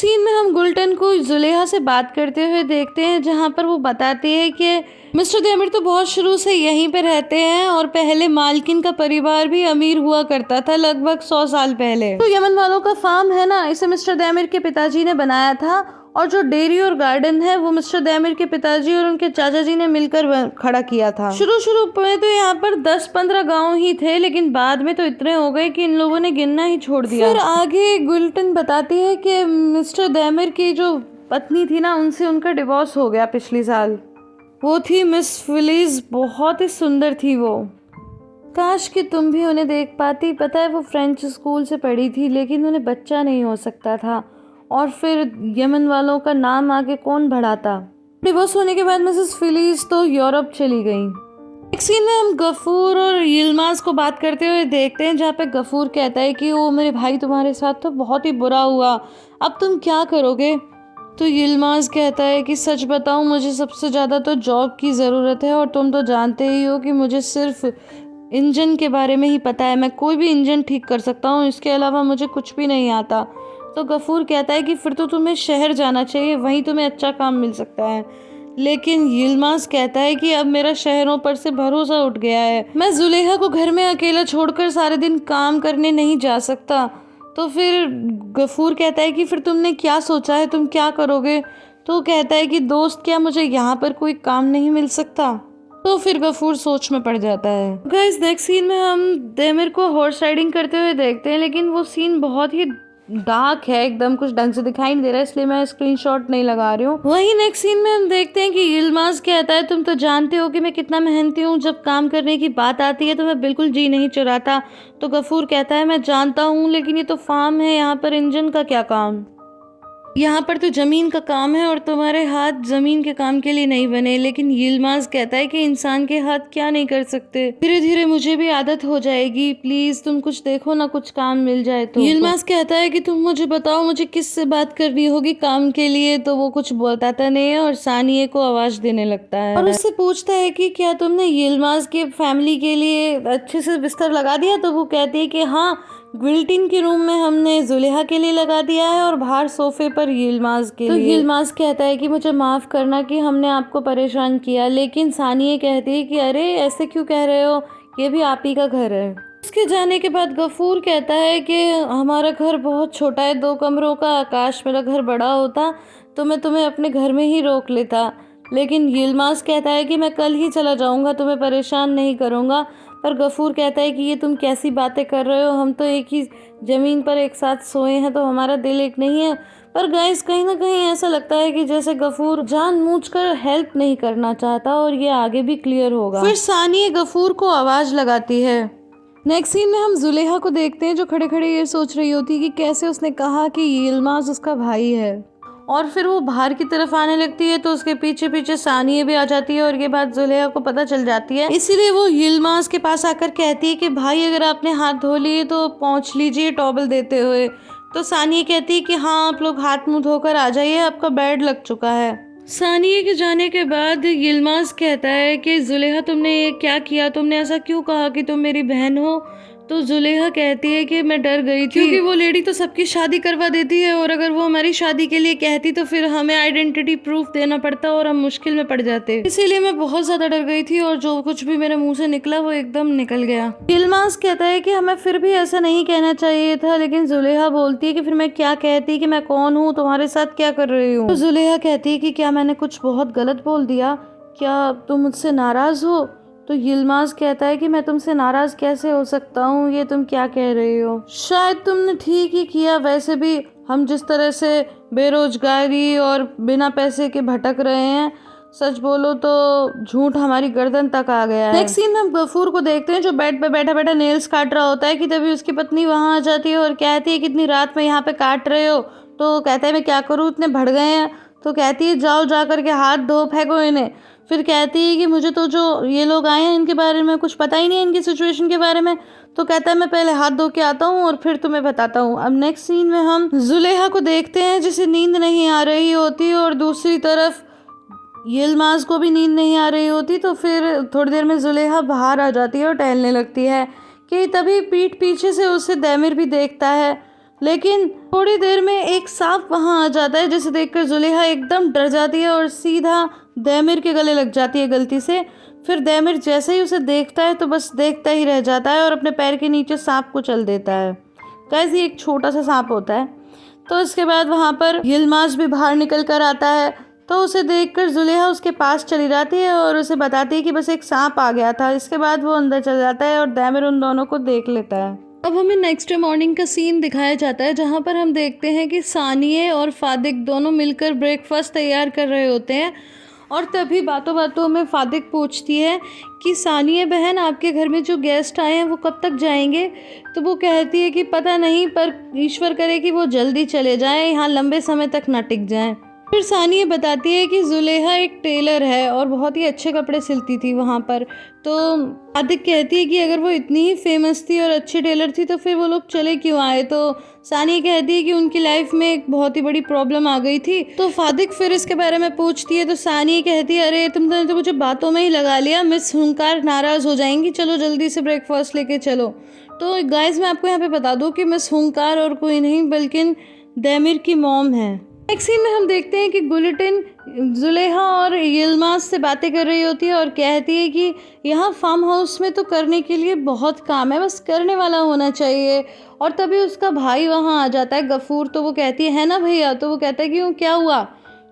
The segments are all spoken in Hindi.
सीन में हम गुल्टन को जुलेहा से बात करते हुए देखते हैं, जहाँ पर वो बताती है कि मिस्टर देमिर तो बहुत शुरू से यहीं पे रहते हैं और पहले मालकिन का परिवार भी अमीर हुआ करता था, लगभग 100 साल पहले। तो यमन वालों का फार्म है ना, इसे मिस्टर देमिर के पिताजी ने बनाया था और जो डेयरी और गार्डन है वो मिस्टर देमिर के पिताजी और उनके चाचा जी ने मिलकर खड़ा किया था। शुरू में तो यहाँ पर 10-15 गांव ही थे, लेकिन बाद में तो इतने हो गए कि इन लोगों ने गिनना ही छोड़ दिया। फिर आगे गुल्टन बताती है कि मिस्टर देमिर की जो पत्नी थी ना, उनसे उनका डिवोर्स हो गया पिछले साल। वो थी मिस फिलिस, बहुत ही सुंदर थी वो। काश कि तुम भी उन्हें देख पाती। पता है वो फ्रेंच स्कूल से पढ़ी थी, लेकिन उन्हें बच्चा नहीं हो सकता था, और फिर यमन वालों का नाम आगे कौन बढ़ाता। डिवोर्स होने के बाद मिसेस फिलिस तो यूरोप चली गई। एक सीन में हम गफूर और यिल्माज को बात करते हुए देखते हैं, जहाँ पे गफूर कहता है कि ओ मेरे भाई, तुम्हारे साथ तो बहुत ही बुरा हुआ, अब तुम क्या करोगे। तो यिल्माज कहता है कि सच बताऊं, मुझे सबसे ज़्यादा तो जॉब की ज़रूरत है, और तुम तो जानते ही हो कि मुझे सिर्फ इंजन के बारे में ही पता है। मैं कोई भी इंजन ठीक कर सकता हूँ, इसके अलावा मुझे कुछ भी नहीं आता। तो गफूर कहता है कि फिर तो तुम्हें शहर जाना चाहिए, वहीं तुम्हें अच्छा काम मिल सकता है। लेकिन यिल्माज कहता है कि अब मेरा शहरों पर से भरोसा उठ गया है, मैं जुलेहा को घर में अकेला छोड़कर सारे दिन काम करने नहीं जा सकता। तो फिर गफूर कहता है कि फिर तुमने क्या सोचा है, तुम क्या करोगे। तो कहता है कि दोस्त, क्या मुझे यहाँ पर कोई काम नहीं मिल सकता। तो फिर गफूर सोच में पड़ जाता है। गाइस, नेक्स्ट सीन में हम देमिर को हॉर्स राइडिंग करते हुए देखते हैं, लेकिन वो सीन बहुत ही डार्क है, एकदम कुछ ढंग से दिखाई नहीं दे रहा है, इसलिए मैं स्क्रीनशॉट नहीं लगा रही हूँ। वही नेक्स्ट सीन में हम देखते हैं कि यिल्माज कहता है, तुम तो जानते हो कि मैं कितना मेहनती हूँ, जब काम करने की बात आती है तो मैं बिल्कुल जी नहीं चुराता। तो गफूर कहता है, मैं जानता हूँ, लेकिन ये तो फार्म है, यहाँ पर इंजन का क्या काम। यहाँ पर तो जमीन का काम है और तुम्हारे हाथ जमीन के काम के लिए नहीं बने। लेकिन यिल्माज कहता है कि इंसान के हाथ क्या नहीं कर सकते, धीरे धीरे मुझे भी आदत हो जाएगी, प्लीज तुम कुछ देखो ना, कुछ काम मिल जाए तो। यिल्माज कहता है कि तुम मुझे बताओ, मुझे किससे बात करनी होगी काम के लिए। तो वो कुछ बताता नहीं है और सानिए को आवाज देने लगता है और उससे पूछता है कि क्या तुमने यिल्माज के फैमिली के लिए अच्छे से बिस्तर लगा दिया। तो वो कहती है कि हाँ, गुल्टन के रूम में हमने जुलेहा के लिए लगा दिया है और बाहर सोफे पर यिल्माज के लिए। तो यिल्माज कहता है कि मुझे माफ करना कि हमने आपको परेशान किया। लेकिन सानिया कहती है कि अरे ऐसे क्यों कह रहे हो, ये भी आप ही का घर है। उसके जाने के बाद गफूर कहता है कि हमारा घर बहुत छोटा है, 2 कमरों का। आकाश, मेरा घर बड़ा होता तो मैं तुम्हें अपने घर में ही रोक लेता। लेकिन यिल्माज कहता है कि मैं कल ही चला जाऊंगा, तुम्हें परेशान नहीं करूंगा। पर गफूर कहता है कि ये तुम कैसी बातें कर रहे हो, हम तो एक ही ज़मीन पर एक साथ सोए हैं, तो हमारा दिल एक नहीं है। पर गाइस, कहीं ना कहीं ऐसा लगता है कि जैसे गफूर जानबूझकर हेल्प नहीं करना चाहता, और ये आगे भी क्लियर होगा। फिर सानिया गफूर को आवाज़ लगाती है। नेक्स्ट सीन में हम जुलेहा को देखते हैं, जो खड़े खड़े ये सोच रही होती है कि कैसे उसने कहा कि यिल्माज उसका भाई है। और फिर वो बाहर की तरफ आने लगती है, तो उसके पीछे पीछे सानिया भी आ जाती है और ये बात जुलेहा को पता चल जाती है। इसीलिए वो यिल्माज के पास आकर कहती है कि भाई, अगर आपने हाथ धो लिए तो पहुँच लीजिए टॉवल देते हुए। तो सानिया कहती है कि हाँ, आप लोग हाथ मुंह धोकर आ जाइए, आपका बेड लग चुका है। सानिया के जाने के बाद यिल्माज कहता है कि जुलेहा, तुमने ये क्या किया, तुमने ऐसा क्यों कहा कि तुम मेरी बहन हो। तो जुलेहा कहती है कि मैं डर गई थी, क्योंकि वो लेडी तो सबकी शादी करवा देती है, और अगर वो हमारी शादी के लिए कहती तो फिर हमें आइडेंटिटी प्रूफ देना पड़ता और हम मुश्किल में पड़ जाते। इसीलिए मैं बहुत ज्यादा डर गई थी, और जो कुछ भी मेरे मुंह से निकला वो एकदम निकल गया। यिल्माज कहता है कि हमें फिर भी ऐसा नहीं कहना चाहिए था। लेकिन जुलेहा बोलती है कि फिर मैं क्या कहती, कि मैं कौन हूँ, तुम्हारे साथ क्या कर रही हूँ। तो जुलेहा कहती है कि क्या मैंने कुछ बहुत गलत बोल दिया, क्या तुम मुझसे नाराज हो। तो यिल्माज कहता है कि मैं तुमसे नाराज कैसे हो सकता हूँ, ये तुम क्या कह रही हो। शायद तुमने ठीक ही किया, वैसे भी हम जिस तरह से बेरोजगारी और बिना पैसे के भटक रहे हैं, सच बोलो तो झूठ हमारी गर्दन तक आ गया है। नेक्स्ट सीन में हम गफूर को देखते हैं, जो बेड पे बैठा बैठा नेल्स काट रहा होता है, कि तभी उसकी पत्नी वहां आ जाती है और कहती है कितनी रात में यहाँ पे काट रहे हो। तो कहता है मैं क्या करूँ, इतने भड़ गए हैं। तो कहती है जाओ जा करके हाथ धो, फेंको इन्हें। फिर कहती है कि मुझे तो जो ये लोग आए हैं इनके बारे में कुछ पता ही नहीं है, इनकी सिचुएशन के बारे में। तो कहता है मैं पहले हाथ धो के आता हूँ और फिर तुम्हें बताता हूँ। अब नेक्स्ट सीन में हम जुलेहा को देखते हैं, जिसे नींद नहीं आ रही होती, और दूसरी तरफ यिल्माज को भी नींद नहीं आ रही होती। तो फिर थोड़ी देर में जुलेहा बाहर आ जाती है और टहलने लगती है, कि तभी पीठ पीछे से उसे देमिर भी देखता है। लेकिन थोड़ी देर में एक सांप वहाँ आ जाता है, जिसे देखकर जुलेहा एकदम डर जाती है और सीधा दैमिर के गले लग जाती है गलती से। फिर दैमिर जैसे ही उसे देखता है तो बस देखता ही रह जाता है और अपने पैर के नीचे सांप को चल देता है। गाइस ये एक छोटा सा सांप होता है। तो इसके बाद वहाँ पर यिल्माज़ भी बाहर निकल कर आता है, तो उसे देखकर जुलेहा उसके पास चली जाती है और उसे बताती है कि बस एक सांप आ गया था। इसके बाद वो अंदर चल जाता है और दैमिर उन दोनों को देख लेता है। अब हमें नेक्स्ट डे मॉर्निंग का सीन दिखाया जाता है, जहाँ पर हम देखते हैं कि सानिए और फादिक दोनों मिलकर ब्रेकफास्ट तैयार कर रहे होते हैं। और तभी बातों बातों में फादिक पूछती है कि सानिया बहन, आपके घर में जो गेस्ट आए हैं वो कब तक जाएंगे? तो वो कहती है कि पता नहीं, पर ईश्वर करे कि वो जल्दी चले जाएं, यहाँ लंबे समय तक ना टिक जाएं। फिर सानिया बताती है कि जुलेहा एक टेलर है और बहुत ही अच्छे कपड़े सिलती थी वहाँ पर। तो फादिक कहती है कि अगर वो इतनी ही फेमस थी और अच्छी टेलर थी तो फिर वो लोग चले क्यों आए? तो सानिया कहती है कि उनकी लाइफ में एक बहुत ही बड़ी प्रॉब्लम आ गई थी। तो फादिक फिर इसके बारे में पूछती है, तो सानिया कहती है, अरे तुमने तो मुझे बातों में ही लगा लिया, मिस हुंकार नाराज़ हो जाएंगी, चलो जल्दी से ब्रेकफास्ट लेके चलो। तो गाइस मैं आपको यहाँ पे बता दूँ कि मिस हुंकार और कोई नहीं बल्कि दैमिर की मॉम है। नेक्स्ट सीन में हम देखते हैं कि गुलिटिन जुलेहा और यिल्माज़ से बातें कर रही होती है और कहती है कि यहाँ फार्म हाउस में तो करने के लिए बहुत काम है, बस करने वाला होना चाहिए। और तभी उसका भाई वहाँ आ जाता है, गफूर। तो वो कहती है ना भैया? तो वो कहता है कि क्यों, क्या हुआ?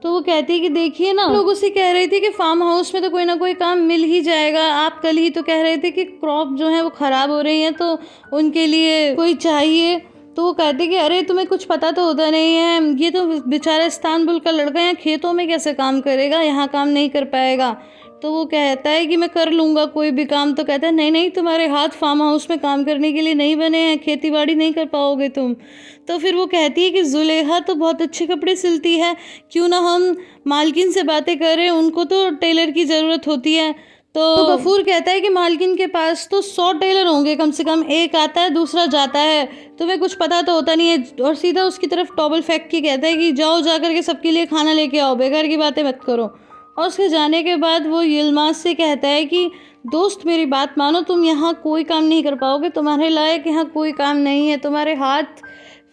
तो वो कहती है कि देखिए ना, लोग उसे कह रहे थे कि फार्म हाउस में तो कोई ना कोई काम मिल ही जाएगा। आप कल ही तो कह रहे थे कि क्रॉप जो है वो ख़राब हो रही है तो उनके लिए कोई चाहिए। तो वो कहते कि अरे तुम्हें कुछ पता तो होता नहीं है, ये तो बेचारा इस्तांबुल का लड़का यहाँ खेतों में कैसे काम करेगा, यहाँ काम नहीं कर पाएगा। तो वो कहता है कि मैं कर लूँगा कोई भी काम। तो कहता है नहीं नहीं, तुम्हारे हाथ फार्म हाउस में काम करने के लिए नहीं बने हैं, खेती बाड़ी नहीं कर पाओगे तुम। तो फिर वो कहती है कि जुलेहा तो बहुत अच्छे कपड़े सिलती है, क्यों ना हम मालकिन से बातें करें, उनको तो टेलर की ज़रूरत होती है। तो गफूर कहता है कि मालकिन के पास तो 100 टेलर होंगे कम से कम, एक आता है दूसरा जाता है, तुम्हें कुछ पता तो होता नहीं है। और सीधा उसकी तरफ टॉवल फेंक के कहता है कि जाओ जा करके सबके लिए खाना लेके आओ, बेकार की बातें मत करो। और उसके जाने के बाद वो यिल्माज़ से कहता है कि दोस्त मेरी बात मानो, तुम यहाँ कोई काम नहीं कर पाओगे, तुम्हारे लायक यहाँ कोई काम नहीं है, तुम्हारे हाथ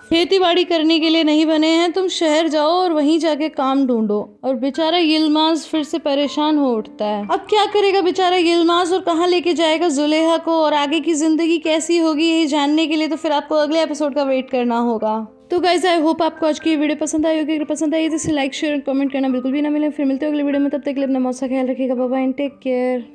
खेती बाड़ी करने के लिए नहीं बने हैं, तुम शहर जाओ और वहीं जाके काम ढूंढो। और बेचारा यिल्माज़ फिर से परेशान हो उठता है। अब क्या करेगा बेचारा यिल्माज़ और कहाँ लेके जाएगा जुलेहा को, और आगे की ज़िंदगी कैसी होगी ये जानने के लिए तो फिर आपको अगले एपिसोड का वेट करना होगा। तो गाइस आई होप आपको आज की वीडियो पसंद आई होगी। अगर पसंद आई तो इसे लाइक शेयर और कमेंट करना बिल्कुल भी ना मिले। फिर मिलते हो अगले वीडियो में, तब तक के लिए अपना मौत सा ख्याल रखिएगा। Bye bye and take care.